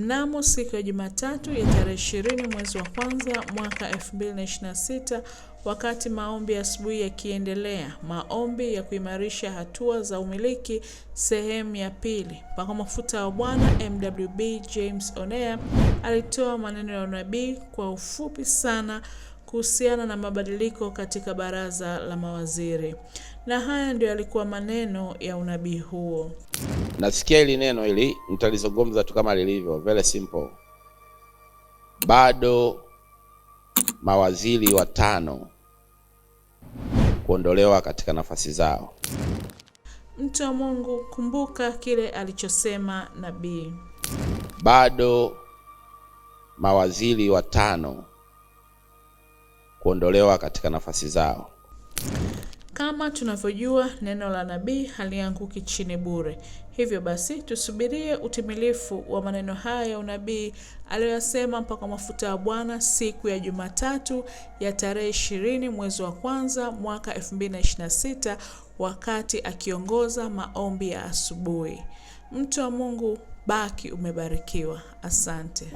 Mnamo siku ya Jumatatu ya tarehe 20 mwezi wa kwanza mwaka 2026, wakati maombi ya asubuhi yakiendelea, maombi ya kuimarisha hatua za umiliki sehemu ya pili, Mpakwa Mafuta wa Bwana MWB James Onea alitoa maneno ya unabii kwa ufupi sana kuhusiana na mabadiliko katika baraza la mawaziri. Na haya ndio yalikuwa maneno ya unabii huo. Nasikia hili neno hili nitalizungumza tu kama lilivyo, very simple. Bado mawaziri 5 kuondolewa katika nafasi zao. Mtu wa Mungu, kumbuka kile alichosema nabii. Bado mawaziri 5 kuondolewa katika nafasi zao. Kama tunavyojua, neno la nabii halianguki chini bure. Hivyo basi tusubirie utimilifu wa maneno haya ya unabii aliyosema Mpakwa Mafuta wa Bwana siku ya Jumatatu ya tarehe 20 mwezi wa kwanza mwaka 2026, wakati akiongoza maombi ya asubuhi. Mtu wa Mungu, baki umebarikiwa. Asante.